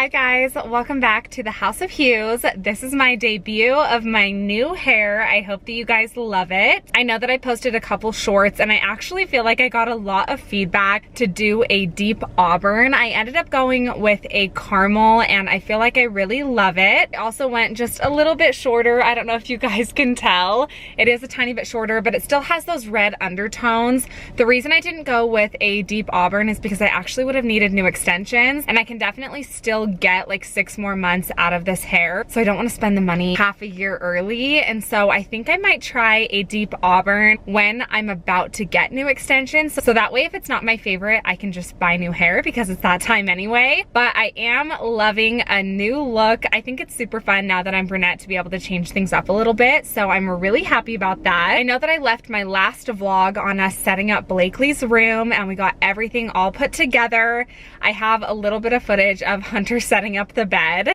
Hi guys, welcome back to the House of Hughes. This is my debut of my new hair. I hope that you guys love it. I know that I posted a couple shorts and I actually feel like I got a lot of feedback to do a deep auburn. I ended up going with a caramel and I feel like I really love it. I also went just a little bit shorter. I don't know if you guys can tell. It is a tiny bit shorter, but it still has those red undertones. The reason I didn't go with a deep auburn is because I actually would have needed new extensions, and I can definitely still get like 6 more months out of this hair. So I don't want to spend the money half a year early. And so I think I might try a deep auburn when I'm about to get new extensions. So that way, if it's not my favorite, I can just buy new hair because it's that time anyway. But I am loving a new look. I think it's super fun now that I'm brunette to be able to change things up a little bit. So I'm really happy about that. I know that I left my last vlog on us setting up Blakely's room and we got everything all put together. I have a little bit of footage of Hunter setting up the bed.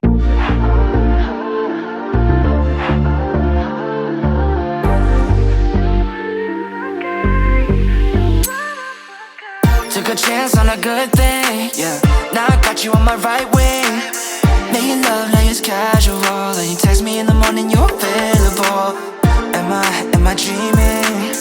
Took a chance on a good thing, yeah. Now I got you on my right wing. Making love like it's casual, and you text me in the morning, you're available. Am I dreaming?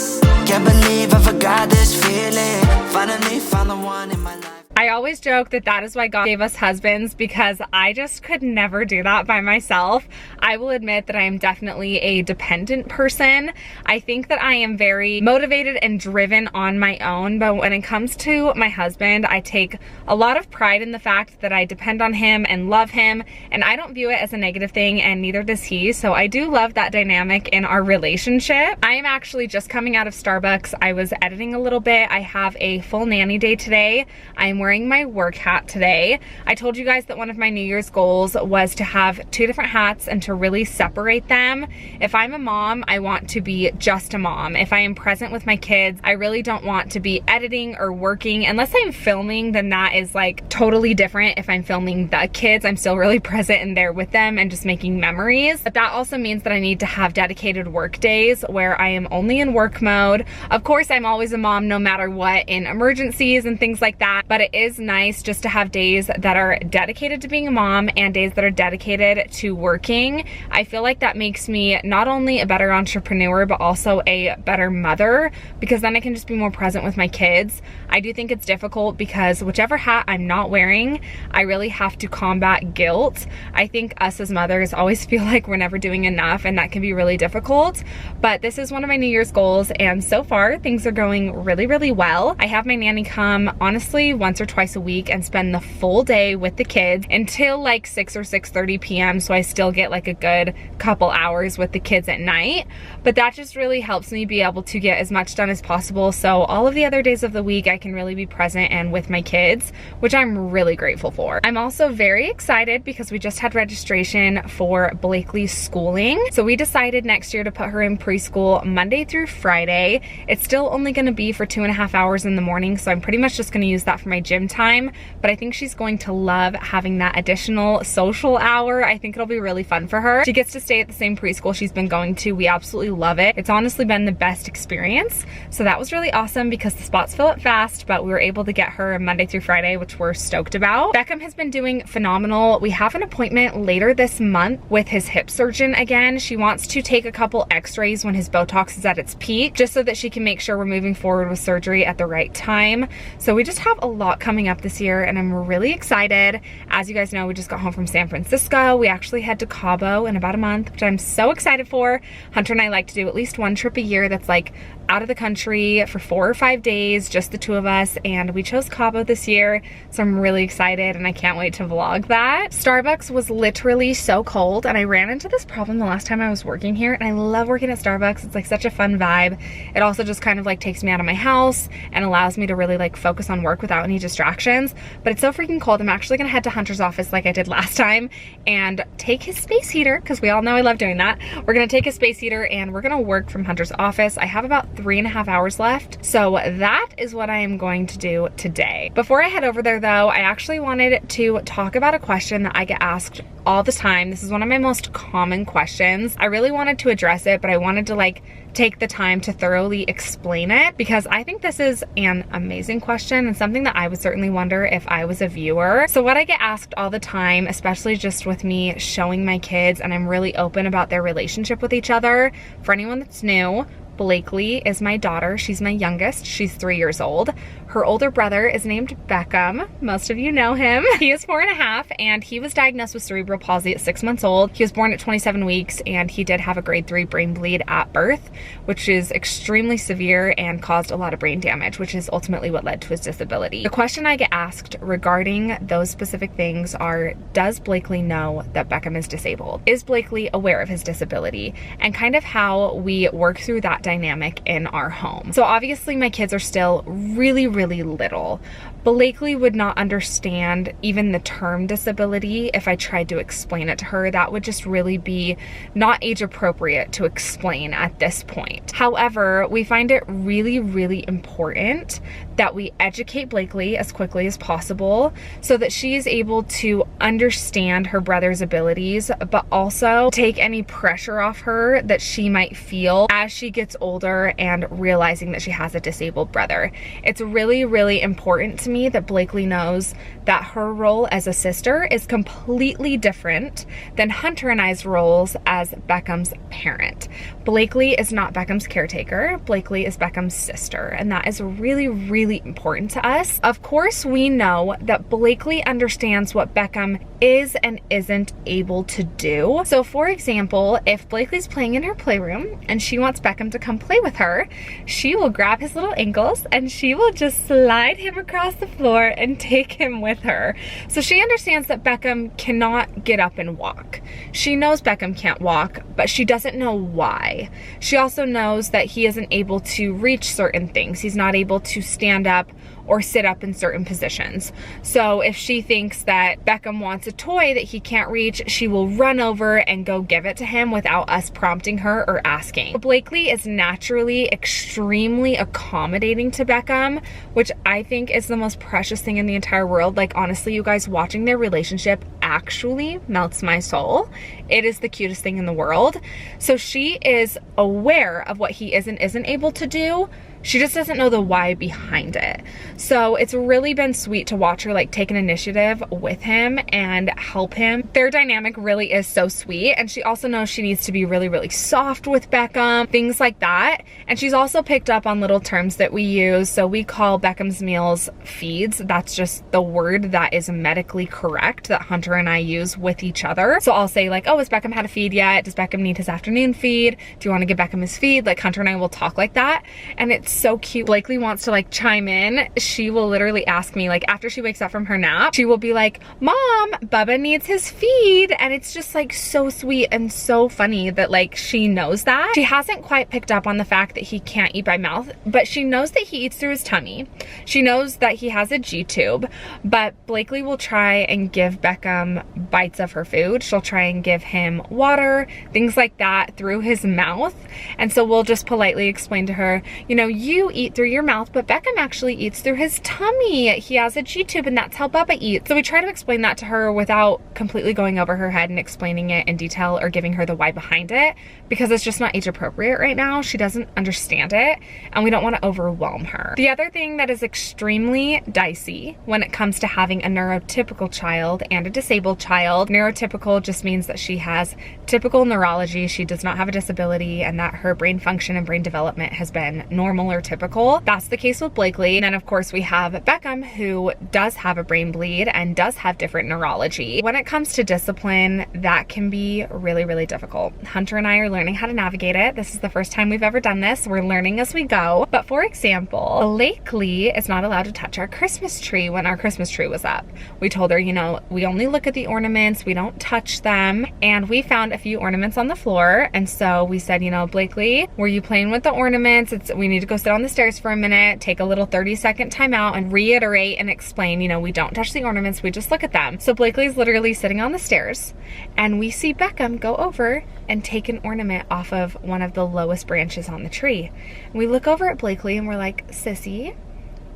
Can't believe I forgot this feeling. Finally found the one in my life. I always joke that that is why God gave us husbands, because I just could never do that by myself. I will admit that I am definitely a dependent person. I think that I am very motivated and driven on my own, but when it comes to my husband, I take a lot of pride in the fact that I depend on him and love him, and I don't view it as a negative thing, and neither does he. So I do love that dynamic in our relationship. I am actually just coming out of Starbucks. I was editing a little bit. I have a full nanny day today. I'm wearing my work hat today. I told you guys that one of my New Year's goals was to have 2 different hats and to really separate them. If I'm a mom, I want to be just a mom. If I am present with my kids, I really don't want to be editing or working. Unless I'm filming, then that is like totally different. If I'm filming the kids, I'm still really present and there with them and just making memories. But that also means that I need to have dedicated work days where I am only in work mode. Of course, I'm always a mom no matter what, in emergencies and things like that, but it is nice just to have days that are dedicated to being a mom and days that are dedicated to working. I feel like that makes me not only a better entrepreneur, but also a better mother, because then I can just be more present with my kids. I do think it's difficult because whichever hat I'm not wearing, I really have to combat guilt. I think us as mothers always feel like we're never doing enough, and that can be really difficult. But this is one of my New Year's goals, and so far things are going really, really well. I have my nanny come honestly once or twice a week and spend the full day with the kids until like 6 or 6:30 p.m. so I still get like a good couple hours with the kids at night. But that just really helps me be able to get as much done as possible, so all of the other days of the week I can really be present and with my kids, which I'm really grateful for. I'm also very excited because we just had registration for Blakely's schooling. So we decided next year to put her in preschool Monday through Friday. It's still only going to be for 2.5 hours in the morning, so I'm pretty much just going to use that for my gym time. But I think she's going to love having that additional social hour. I think it'll be really fun for her. She gets to stay at the same preschool she's been going to. We absolutely love it. It's honestly been the best experience. So that was really awesome because the spots fill up fast, but we were able to get her Monday through Friday, which we're stoked about. Beckham has been doing phenomenal. We have an appointment later this month with his hip surgeon again. She wants to take a couple x-rays when his Botox is at its peak, just so that she can make sure we're moving forward with surgery at the right time. So we just have a lot coming up this year and I'm really excited. As you guys know, we just got home from San Francisco. We actually head to Cabo in about a month, which I'm so excited for. Hunter and I like to do at least one trip a year that's like out of the country for 4 or 5 days, just the 2 of us, and we chose Cabo this year, so I'm really excited and I can't wait to vlog that. Starbucks was literally so cold, and I ran into this problem the last time I was working here, and I love working at Starbucks. It's like such a fun vibe. It also just kind of like takes me out of my house and allows me to really like focus on work without any distractions. But it's so freaking cold. I'm actually gonna head to Hunter's office like I did last time and take his space heater, because we all know I love doing that. We're gonna take his space heater and we're gonna work from Hunter's office. I have about 3.5 hours left, so that is what I am going to do today. Before I head over there though, I actually wanted to talk about a question that I get asked all the time. This is one of my most common questions. I really wanted to address it, but I wanted to like take the time to thoroughly explain it because I think this is an amazing question and something that I was would certainly wonder if I was a viewer. So what I get asked all the time, especially just with me showing my kids, and I'm really open about their relationship with each other. For anyone that's new, Blakely is my daughter. She's my youngest. She's 3 years old. Her older brother is named Beckham. Most of you know him. He is 4.5, and he was diagnosed with cerebral palsy at 6 months old. He was born at 27 weeks, and he did have a grade 3 brain bleed at birth, which is extremely severe and caused a lot of brain damage, which is ultimately what led to his disability. The question I get asked regarding those specific things are, does Blakely know that Beckham is disabled? Is Blakely aware of his disability? And kind of how we work through that dynamic in our home. So obviously my kids are still really little. Blakely would not understand even the term disability if I tried to explain it to her. That would just really be not age appropriate to explain at this point. However, we find it really important that we educate Blakely as quickly as possible so that she is able to understand her brother's abilities, but also take any pressure off her that she might feel as she gets older and realizing that she has a disabled brother. It's really important to me that Blakely knows that her role as a sister is completely different than Hunter and I's roles as Beckham's parent. Blakely is not Beckham's caretaker. Blakely is Beckham's sister, and that is really important to us. Of course, we know that Blakely understands what Beckham is and isn't able to do. So for example, if Blakely's playing in her playroom and she wants Beckham to come play with her, she will grab his little ankles and she will just slide him across the floor and take him with her. So she understands that Beckham cannot get up and walk. She knows Beckham can't walk, but she doesn't know why. She also knows that he isn't able to reach certain things. He's not able to stand up or sit up in certain positions. So if she thinks that Beckham wants a toy that he can't reach, she will run over and go give it to him without us prompting her or asking. Blakely is naturally extremely accommodating to Beckham, which I think is the most precious thing in the entire world. Like honestly, you guys, watching their relationship actually melts my soul. It is the cutest thing in the world. So she is aware of what he is and isn't able to do. She just doesn't know the why behind it. So it's really been sweet to watch her like take an initiative with him and help him. Their dynamic really is so sweet. And she also knows she needs to be really soft with Beckham, things like that. And she's also picked up on little terms that we use. So we call Beckham's meals feeds. That's just the word that is medically correct that Hunter and I use with each other. So I'll say like, oh, has Beckham had a feed yet? Does Beckham need his afternoon feed? Do you want to give Beckham his feed? Like Hunter and I will talk like that. And it's so cute. Blakely wants to like chime in. She will literally ask me, like after she wakes up from her nap, she will be like, Mom, Bubba needs his feed. And it's just like so sweet and so funny that like she knows that. She hasn't quite picked up on the fact that he can't eat by mouth, but she knows that he eats through his tummy. She knows that he has a G-tube, but Blakely will try and give Beckham bites of her food. She'll try and give him water, things like that through his mouth. And so we'll just politely explain to her, you know, you eat through your mouth, but Beckham actually eats through his tummy. He has a G-tube and that's how Bubba eats. So we try to explain that to her without completely going over her head and explaining it in detail or giving her the why behind it, because it's just not age appropriate right now. She doesn't understand it and we don't want to overwhelm her. The other thing that is extremely dicey when it comes to having a neurotypical child and a disabled child, neurotypical just means that she has typical neurology. She does not have a disability and that her brain function and brain development has been normal or typical. That's the case with Blakely. And then of course we have Beckham, who does have a brain bleed and does have different neurology. When it comes to discipline, that can be really difficult. Hunter and I are learning how to navigate it. This is the first time we've ever done this. We're learning as we go. But for example, Blakely is not allowed to touch our Christmas tree when our Christmas tree was up. We told her, you know, we only look at the ornaments, we don't touch them. And we found a few ornaments on the floor. And so we said, you know, Blakely, were you playing with the ornaments? We need to go sit on the stairs for a minute, take a little 30-second time out and reiterate and explain, you know, we don't touch the ornaments, we just look at them. So Blakely's literally sitting on the stairs and we see Beckham go over and take an ornament off of one of the lowest branches on the tree. And we look over at Blakely and we're like, Sissy,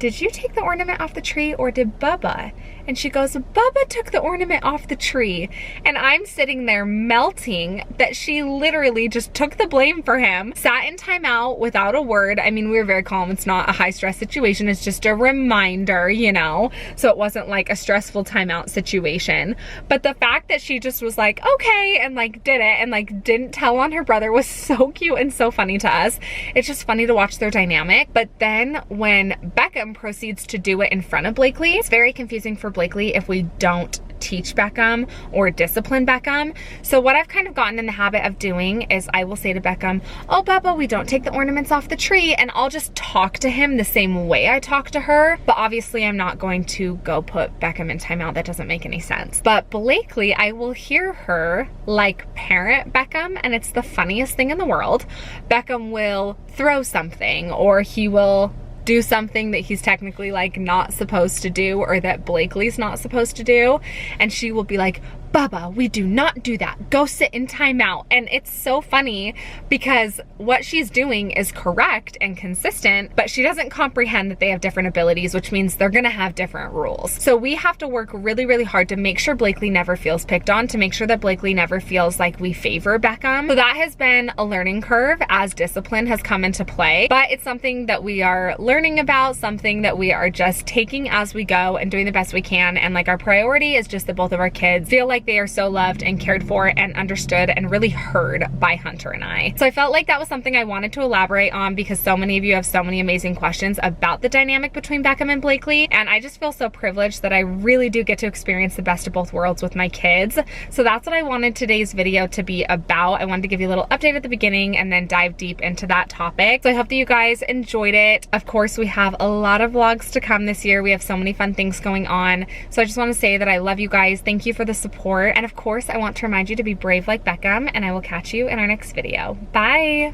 did you take the ornament off the tree or did Bubba? And she goes, Bubba took the ornament off the tree. And I'm sitting there melting that she literally just took the blame for him, sat in timeout without a word. I mean, we were very calm. It's not a high stress situation. It's just a reminder, you know? So it wasn't like a stressful timeout situation. But the fact that she just was like, okay, and like did it and like didn't tell on her brother was so cute and so funny to us. It's just funny to watch their dynamic. But then when Beckham proceeds to do it in front of Blakely, it's very confusing for Blakely if we don't teach Beckham or discipline Beckham. So what I've kind of gotten in the habit of doing is I will say to Beckham, oh Bubba, we don't take the ornaments off the tree, and I'll just talk to him the same way I talk to her. But obviously I'm not going to go put Beckham in timeout. That doesn't make any sense. But Blakely, I will hear her like parent Beckham, and it's the funniest thing in the world. Beckham will throw something, or he will do something that he's technically like not supposed to do, or that Blakely's not supposed to do, and she will be like, Bubba, we do not do that. Go sit in timeout. And it's so funny because what she's doing is correct and consistent, but she doesn't comprehend that they have different abilities, which means they're gonna have different rules. So we have to work really, really hard to make sure Blakely never feels picked on, to make sure that Blakely never feels like we favor Beckham. So that has been a learning curve as discipline has come into play, but it's something that we are learning about, something that we are just taking as we go and doing the best we can. And like our priority is just that both of our kids feel like they are so loved and cared for and understood and really heard by Hunter and I. So I felt like that was something I wanted to elaborate on because so many of you have so many amazing questions about the dynamic between Beckham and Blakely, and I just feel so privileged that I really do get to experience the best of both worlds with my kids. So that's what I wanted today's video to be about. I wanted to give you a little update at the beginning and then dive deep into that topic. So I hope that you guys enjoyed it. Of course, we have a lot of vlogs to come this year. We have so many fun things going on. So I just want to say that I love you guys. Thank you for the support. And of course, I want to remind you to be brave like Beckham, and I will catch you in our next video. Bye.